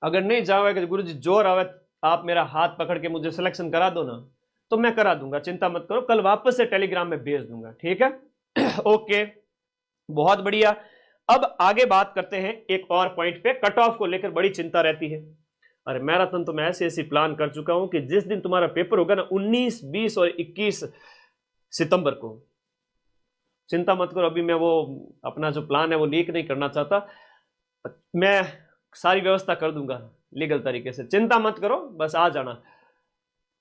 अगर नहीं चाहोगे कि गुरुजी जोर आवे, आप मेरा हाथ पकड़ के मुझे सिलेक्शन करा दो ना, तो मैं करा दूंगा, चिंता मत करो, कल वापस से टेलीग्राम में भेज दूंगा, ठीक है। ओके, बहुत बढ़िया। अब आगे बात करते हैं एक और पॉइंट पे, कट ऑफ को लेकर बड़ी चिंता रहती है। अरे मैराथन तो मैं ऐसे ऐसी प्लान कर चुका हूं कि जिस दिन तुम्हारा पेपर होगा ना 19, 20 और 21 सितंबर को, चिंता मत करो, अभी मैं वो अपना जो प्लान है वो लीक नहीं करना चाहता, मैं सारी व्यवस्था कर दूंगा लीगल तरीके से, चिंता मत करो, बस आ जाना।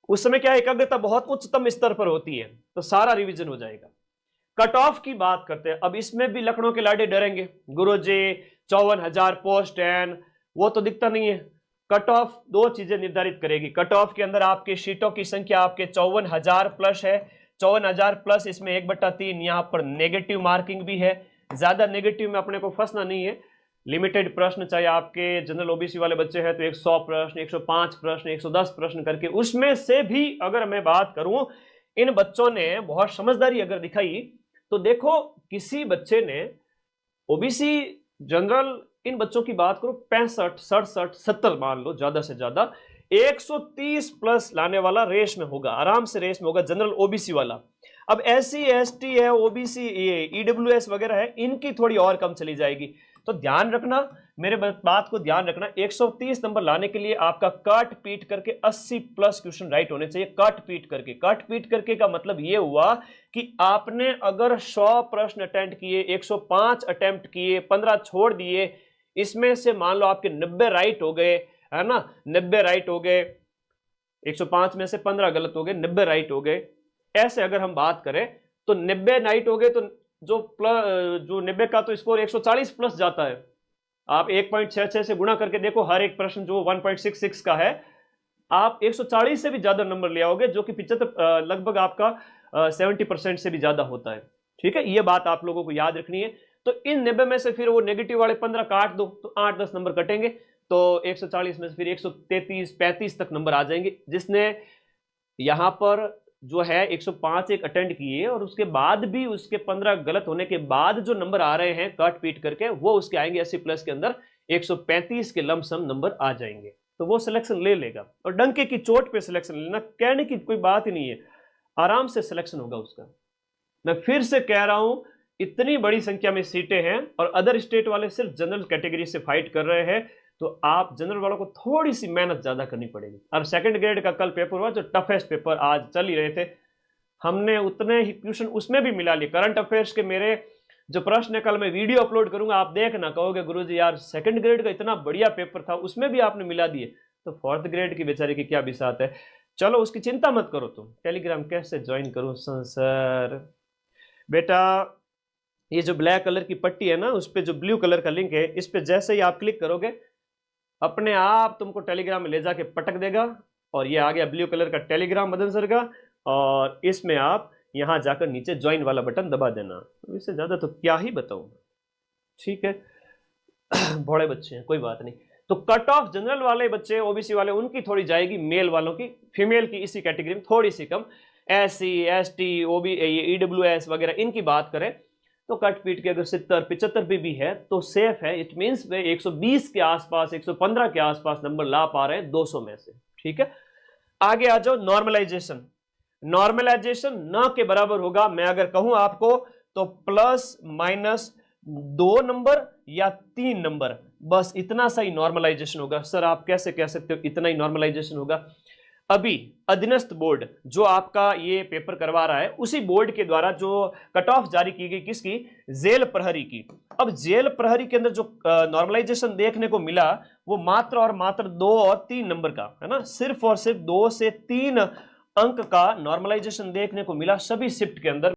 उस समय क्या एकाग्रता बहुत उच्चतम स्तर पर होती है, तो सारा रिवीजन हो जाएगा। कट ऑफ की बात करते हैं, अब इसमें भी लखनऊ के लाडे डरेंगे, गुरुजी 54,000 पोस्ट एंड वो तो दिखता नहीं है। कट ऑफ दो चीजें निर्धारित करेगी, कट ऑफ के अंदर आपके सीटों की संख्या आपके 54,000 प्लस है, 54,000 प्लस इसमें 1/3 यहां पर नेगेटिव मार्किंग भी है, ज्यादा नेगेटिव में अपने को फंसना नहीं है। लिमिटेड प्रश्न, चाहे आपके जनरल ओबीसी वाले बच्चे हैं तो 100 प्रश्न, 105 प्रश्न, 110 प्रश्न करके, उसमें से भी अगर मैं बात करूं, इन बच्चों ने बहुत समझदारी अगर दिखाई, तो देखो किसी बच्चे ने ओबीसी जनरल, इन बच्चों की बात करो 65, 67, 70 मान लो ज्यादा से ज्यादा, 130 प्लस लाने वाला रेस में होगा, आराम से रेस में होगा जनरल ओबीसी वाला। अब एससी एसटी है, ओबीसी, ये ईडब्ल्यूएस वगैरह है, इनकी थोड़ी और कम चली जाएगी। तो ध्यान रखना, मेरे बात को ध्यान रखना, 130 नंबर लाने के लिए आपका काट पीट करके 80 प्लस क्वेश्चन राइट होने चाहिए। काट पीट करके, काट पीट करके का मतलब ये हुआ कि आपने अगर 100 प्रश्न अटेम्प्ट किए, 105 अटेम्प्ट किए, 15 छोड़ दिए, इसमें से मान लो आपके 90 राइट हो गए, है ना, 90 राइट हो गए, 105 में से 15 गलत हो गए, 90 राइट हो गए, ऐसे अगर हम बात करें तो 90 राइट हो गए, तो जो 90 का तो स्कोर 140 प्लस जाता है। आप 1.66 से गुणा करके देखो, हर एक प्रश्न जो 1.66 का है, आप 140 से भी ज्यादा नंबर ले आओगे, जो कि 75 लगभग आपका 70% से भी ज्यादा होता है, ठीक है। ये बात आप लोगों को याद रखनी है। तो इन 90 में से फिर वो नेगेटिव वाले 15 काट दो, तो 8-10 नंबर कटेंगे, तो 140 में से फिर 133-35 तक नंबर आ जाएंगे। जिसने यहां पर जो है 105 एक अटेंड किए और उसके बाद भी उसके 15 गलत होने के बाद जो नंबर आ रहे हैं काट पीट करके, वो उसके आएंगे 80 प्लस के अंदर, 135 के लमसम नंबर आ जाएंगे, तो वो सिलेक्शन ले लेगा। और डंके की चोट पे सिलेक्शन लेना, कहने की कोई बात ही नहीं है, आराम से सिलेक्शन होगा उसका। मैं फिर से कह रहा हूं, इतनी बड़ी संख्या में सीटें हैं और अदर स्टेट वाले सिर्फ जनरल कैटेगरी से फाइट कर रहे हैं, तो आप जनरल वालों को थोड़ी सी मेहनत ज्यादा करनी पड़ेगी। और सेकंड ग्रेड का कल पेपर हुआ, जो टफेस्ट पेपर आज चल ही रहे थे, हमने उतने ही क्वेश्चन उसमें भी मिला लिए। करंट अफेयर्स के मेरे जो प्रश्न है, कल मैं वीडियो अपलोड करूंगा, आप देखना, कहोगे गुरुजी यार सेकंड ग्रेड का इतना बढ़िया पेपर था, उसमें भी आपने मिला दिए, तो फोर्थ ग्रेड की बेचारे की क्या बिसात है। चलो उसकी चिंता मत करो तुम। टेलीग्राम कैसे ज्वाइन करूं सर? बेटा ये जो ब्लैक कलर की पट्टी है ना, उस पर जो ब्लू कलर का लिंक है, इस पर जैसे ही आप क्लिक करोगे, अपने आप तुमको टेलीग्राम में ले जाके पटक देगा, और ये आ गया ब्लू कलर का टेलीग्राम मदन सर का, और इसमें आप यहां जाकर नीचे ज्वाइन वाला बटन दबा देना। तो इससे ज्यादा तो क्या ही बताऊं, ठीक है। बड़े बच्चे हैं, कोई बात नहीं। तो कट ऑफ जनरल वाले बच्चे, ओबीसी वाले, उनकी थोड़ी जाएगी, मेल वालों की, फीमेल की इसी कैटेगरी में थोड़ी सी कम। एससी एसटी ओबी ईडब्ल्यूएस वगैरह इनकी बात करें तो कट पीट के अगर 70-75 भी है तो सेफ है। इट मींस वे 120 के आसपास, 115 के आसपास नंबर ला पा रहे हैं 200 में से, ठीक है। आगे आ जाओ, नॉर्मलाइजेशन। नॉर्मलाइजेशन न के बराबर होगा, मैं अगर कहूं आपको, तो प्लस माइनस 2 नंबर या 3 नंबर, बस इतना सा ही नॉर्मलाइजेशन होगा। सर आप कैसे कह सकते हो इतना ही नॉर्मलाइजेशन होगा? अभी अधीनस्थ बोर्ड जो आपका ये पेपर करवा रहा है, उसी बोर्ड के द्वारा जो कट ऑफ जारी की गई, किसकी? जेल प्रहरी की। अब जेल प्रहरी के अंदर जो नॉर्मलाइजेशन देखने को मिला, वो मात्र और मात्र 2 और 3 नंबर का है ना, सिर्फ और सिर्फ 2 से 3 अंक का नॉर्मलाइजेशन देखने को मिला सभी शिफ्ट के अंदर।